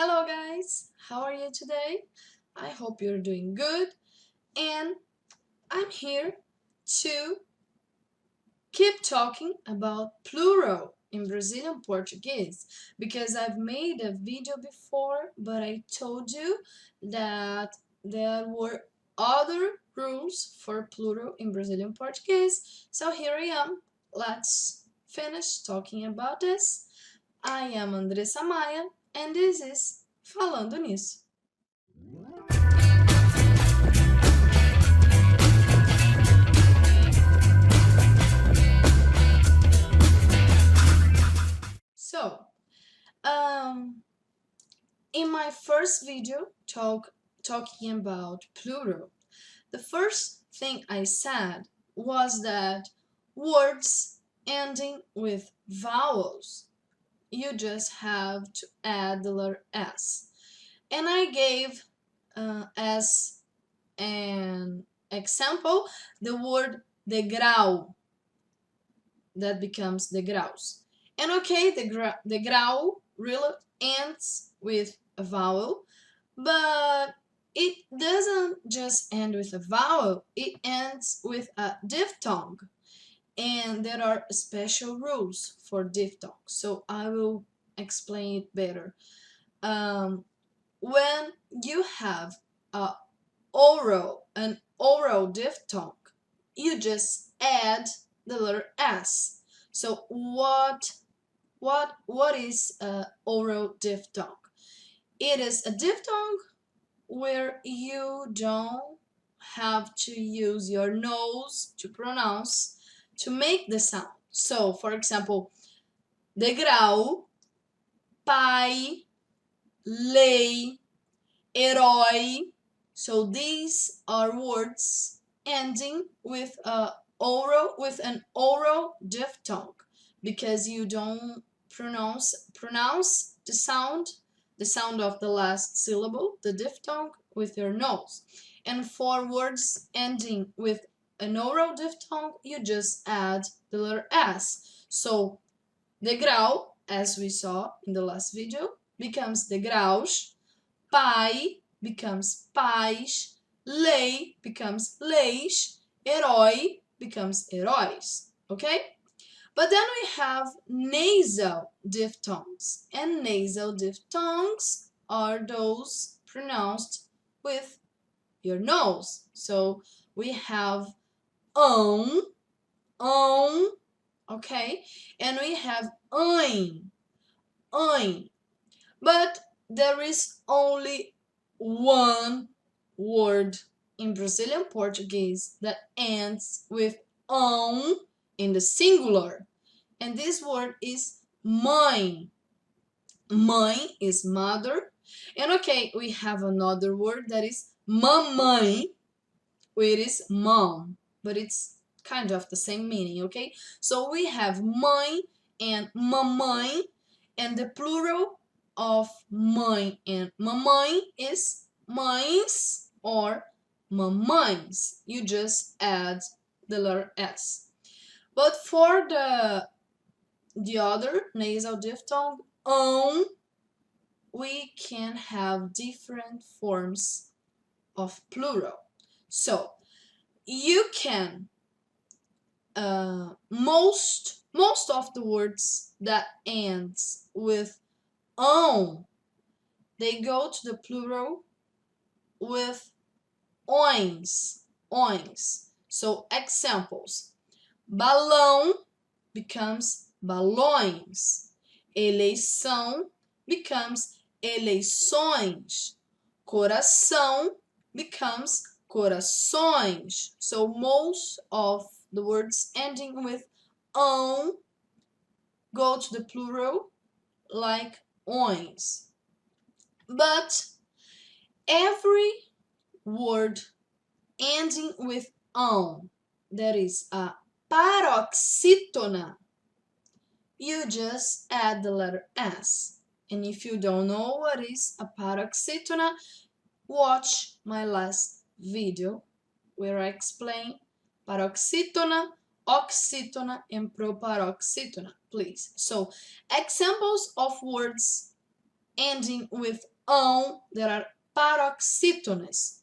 Hello guys, how are you today? I hope you're doing good, and I'm here to keep talking about plural in Brazilian Portuguese because I've made a video before, but I told you that there were other rules for plural in Brazilian Portuguese. So here I am. Let's finish talking about this. I am Andressa Maia, and this is Falando Nisso. So, um, in my first video talking about plural, the first thing I said was that words ending with vowels, you just have to add the letter S. And I gave as an example the word degrau, that becomes degraus. And okay, the grau really ends with a vowel, but it doesn't just end with a vowel, it ends with a diphthong. And there are special rules for diphthong, so I will explain it better. When you have an oral diphthong, you just add the letter S. So what is oral diphthong? It is a diphthong where you don't have to use your nose to pronounce to make the sound. So, for example, degrau, pai, lei, herói. So these are words ending with an oral diphthong because you don't pronounce the sound of the last syllable, the diphthong, with your nose. And for words ending with an oral diphthong, you just add the letter S. So degrau, as we saw in the last video, becomes degraus, pai becomes pais, lei becomes leis, herói becomes heróis, okay? But then we have nasal diphthongs, and nasal diphthongs are those pronounced with your nose. So we have on, okay? And we have ein. But there is only one word in Brazilian Portuguese that ends with on in the singular, and this word is mãe. Mãe is mother, and okay, we have another word that is mamãe, which is mom, but it's kind of the same meaning, okay? So we have mãe and mamãe, and the plural of mãe and mamãe is mães or mamães. You just add the letter S. But for the other nasal diphthong, we can have different forms of plural. So you can most of the words that ends with on, they go to the plural with oins. So examples: balão becomes balões, eleição becomes eleições, coração becomes corações. So most of the words ending with on go to the plural like oins. But every word ending with on, that is a paroxítona, you just add the letter S. And if you don't know what is a paroxítona, watch my last video where I explain paroxítona, oxítona, and proparoxítona, please. So examples of words ending with ão, there are paroxítonas.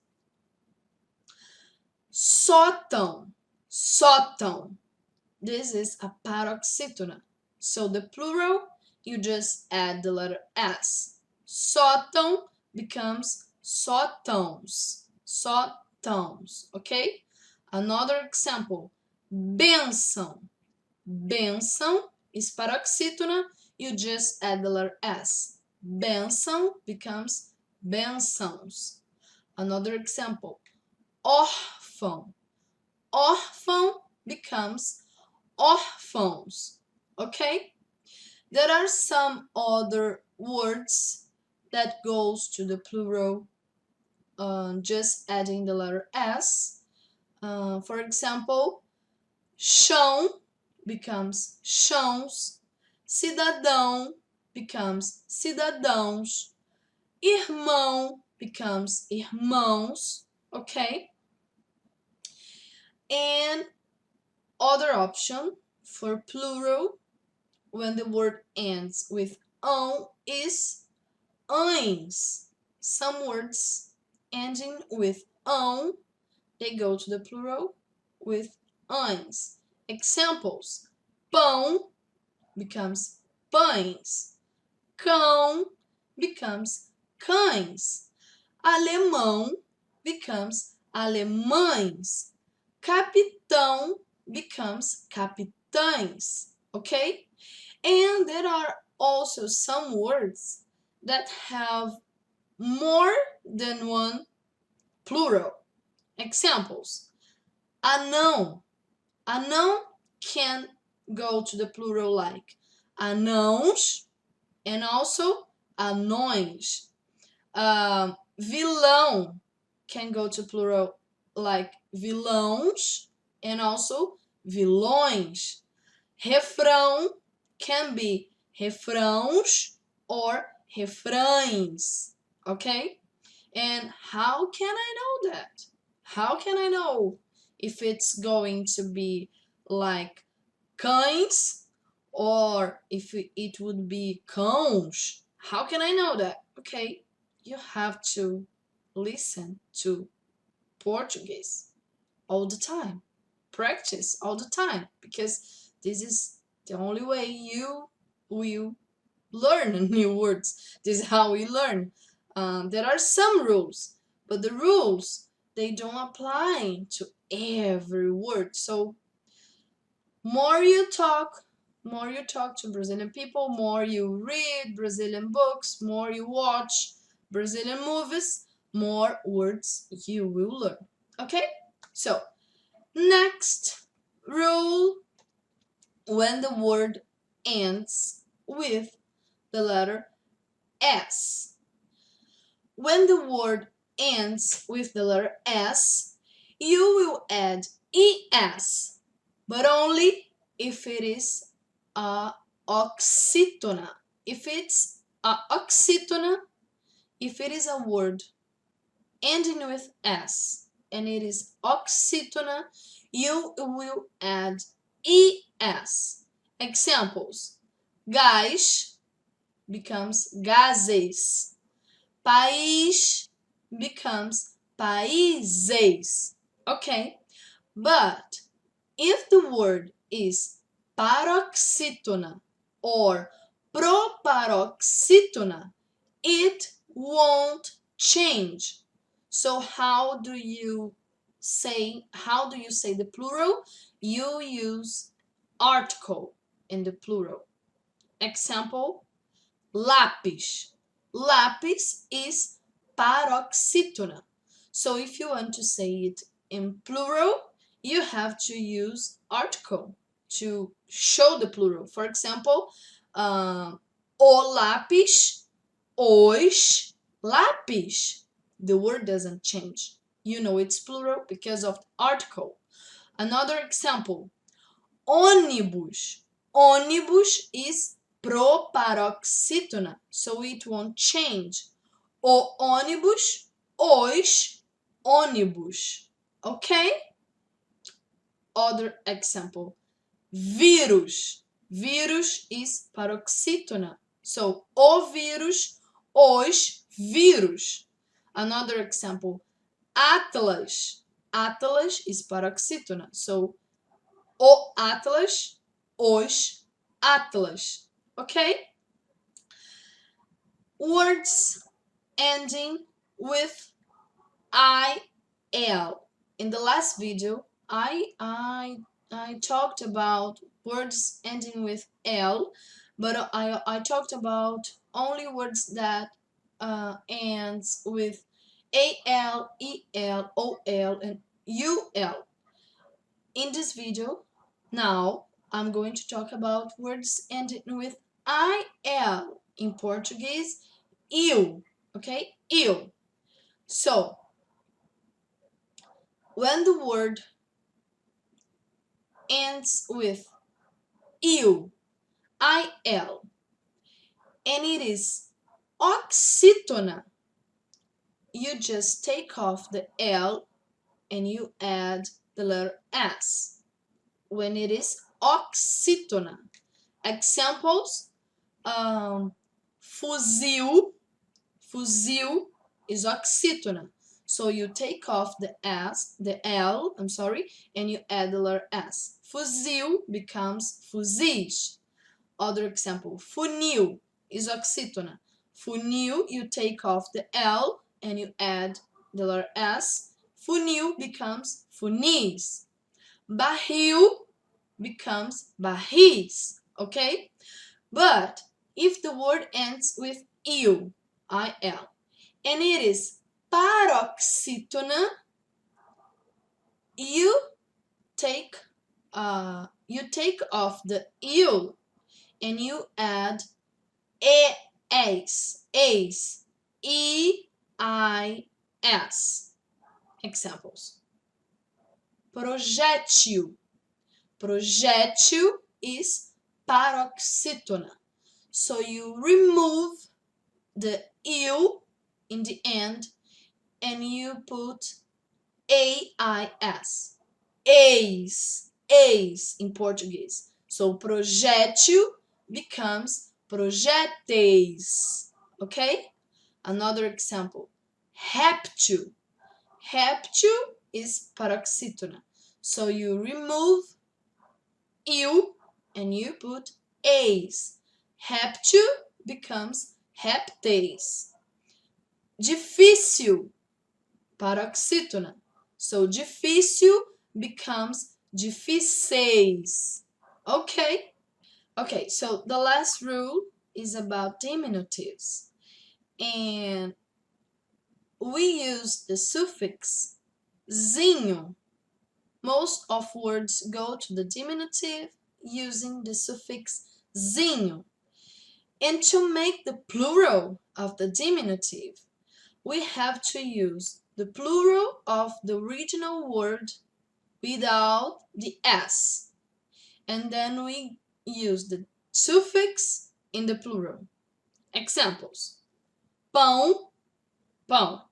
Sótão, sótão. This is a paroxítona. So the plural, you just add the letter S. Sótão becomes sótãos. Sótãos, okay? Another example, bênção. Bênção is paroxítona, you just add the letter S. Bênção becomes bênçãos. Another example, órfão. Órfão becomes órfãos, okay? There are some other words that goes to the plural, just adding the letter S. For example, chão becomes chãos, cidadão becomes cidadãos, irmão becomes irmãos, okay? And other option for plural when the word ends with ão is ães. Some words ending with ão, they go to the plural with ães. Examples, pão becomes pães, cão becomes cães, alemão becomes alemães, capitão becomes capitães, okay? And there are also some words that have more than one plural. Examples, anão. Anão can go to the plural like anãos and also anões. Vilão can go to plural like vilões and also vilões. Refrão can be refrãos or refrães, okay? And how can I know that? How can I know if it's going to be like cães or if it would be cãos? How can I know that? Okay, you have to listen to Portuguese all the time. Practice all the time, because this is the only way you will learn new words. This is how we learn. There are some rules, but the rules, they don't apply to every word. So more you talk to Brazilian people, more you read Brazilian books, more you watch Brazilian movies, more words you will learn. Okay? So next rule, when the word ends with the letter S. When the word ends with the letter S, you will add ES, but only if it is a oxítona. If it's a oxítona, if it is a word ending with S and it is oxítona, you will add ES. Examples, gás becomes gases. País becomes países. Okay? But if the word is paroxítona or proparoxítona, it won't change. So how do you say the plural? You use article in the plural. Example, lápis. Lápis is paroxítona. So if you want to say it in plural, you have to use article to show the plural. For example, o lápis, os lápis. The word doesn't change. You know it's plural because of the article. Another example, ônibus. Ônibus is proparoxítona, so it won't change. O ônibus, os ônibus. Okay? Other example, vírus. Vírus is paroxítona, so o vírus, os vírus. Another example, Atlas. Atlas is paroxítona. So, o Atlas, os Atlas. Okay? Words ending with il. In the last video, I talked about words ending with l, but I talked about only words that ends with al, el, ol, and ul. In this video, now I'm going to talk about words ending with il. In Portuguese, eu. Okay, eu. So, when the word ends with il, and it is oxítona, you just take off the L and you add the letter S. When it is oxítona. Examples, fuzil. Fuzil is oxítona. So you take off the L, and you add the letter S. Fuzil becomes fuzis. Other example, funil is oxítona. Funil, you take off the L and you add the letter S. Funil becomes funis. Barril becomes barris, okay? But if the word ends with il, il, and it is paroxítona, you take off the il and you add eis, e-i-s. Examples. Projétil. Projétil is paroxítona. So you remove the il in the end and you put ais. Eis in Portuguese. So projétil becomes projéteis. Okay? Another example. Réptil. Réptil is paroxítona. So you remove il and you put eis. Réptil becomes répteis. Difícil, paroxítona. So difícil becomes difíceis. Okay? Okay, so the last rule is about diminutives. And we use the suffix zinho. Most of words go to the diminutive using the suffix zinho. And to make the plural of the diminutive, we have to use the plural of the original word without the s. And then we use the suffix in the plural. Examples. Pão, pão.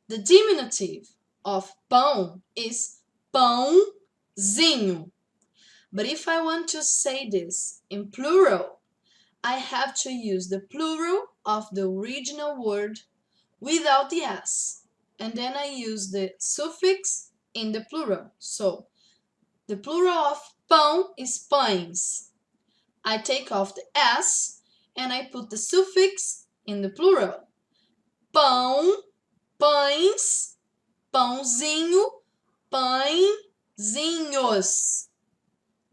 The diminutive of pão is pãozinho. But if I want to say this in plural, I have to use the plural of the original word without the s. And then I use the suffix in the plural. So, the plural of pão is pães. I take off the s and I put the suffix in the plural. Pão, pães, pãozinho, pãezinhos.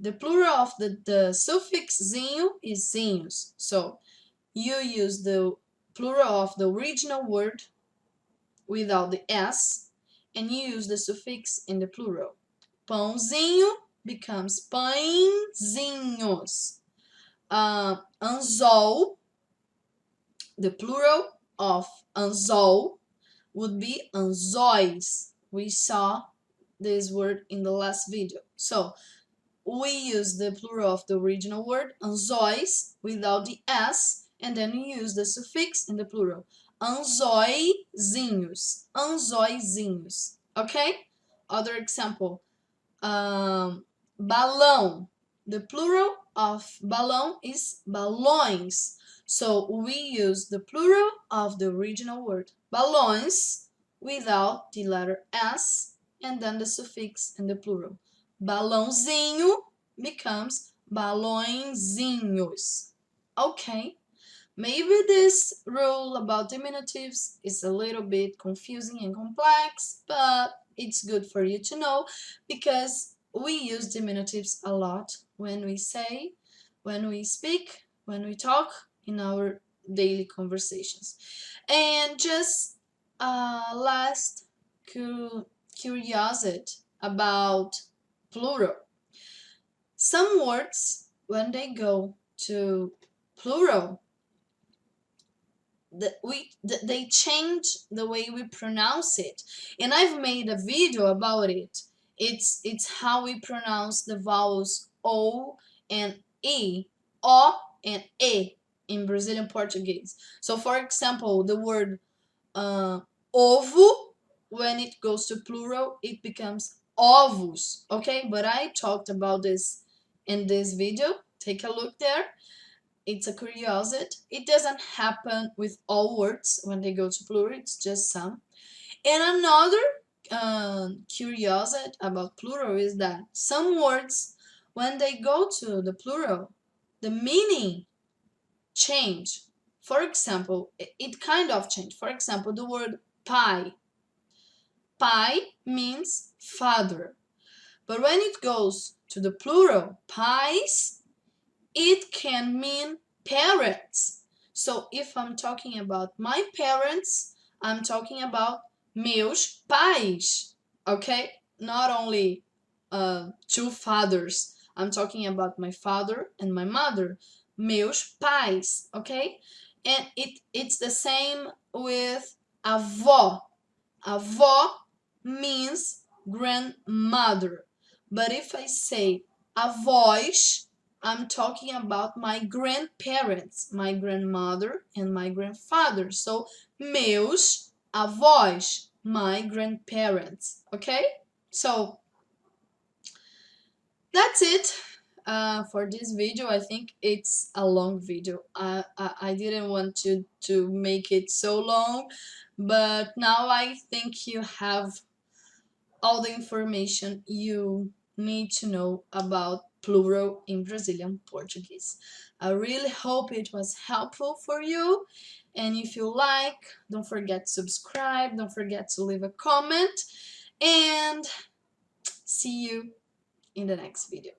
The plural of the suffix zinho is zinhos. So you use the plural of the original word without the s and you use the suffix in the plural. Pãozinho becomes pãezinhos. Anzol, the plural of anzol would be anzóis. We saw this word in the last video. So we use the plural of the original word anzóis without the s and then we use the suffix in the plural. Anzóizinhos. Anzóizinhos. Okay? Other example. Balão. The plural of balão is balões. So we use the plural of the original word, balões, without the letter S and then the suffix in the plural. Balãozinho becomes balõezinhos. Okay, maybe this rule about diminutives is a little bit confusing and complex, but it's good for you to know because we use diminutives a lot when we say, when we speak, when we talk in our daily conversations. And just last curiosity about plural. Some words, when they go to plural, they change the way we pronounce it, and I've made a video about it. It's how we pronounce the vowels o and o and e in Brazilian Portuguese. So for example, the word ovo, when it goes to plural, it becomes ovos. Okay, but I talked about this in this video. Take a look there. It's a curiosity. It doesn't happen with all words when they go to plural, it's just some. And another curiosity about plural is that some words, when they go to the plural, the meaning change. For example, it kind of changed. For example, the word pai. Pai means father. But when it goes to the plural, pais, it can mean parents. So if I'm talking about my parents, I'm talking about meus pais, okay? Not only two fathers. I'm talking about my father and my mother, meus pais, okay? And it's the same with avó. Avó means grandmother. But if I say avós, I'm talking about my grandparents, my grandmother and my grandfather. So, meus avós, my grandparents. Okay? So, that's it for this video. I think it's a long video. I didn't want to make it so long, but now I think you have all the information you need to know about plural in Brazilian Portuguese. I really hope it was helpful for you. And if you like, don't forget to subscribe, don't forget to leave a comment, and see you in the next video.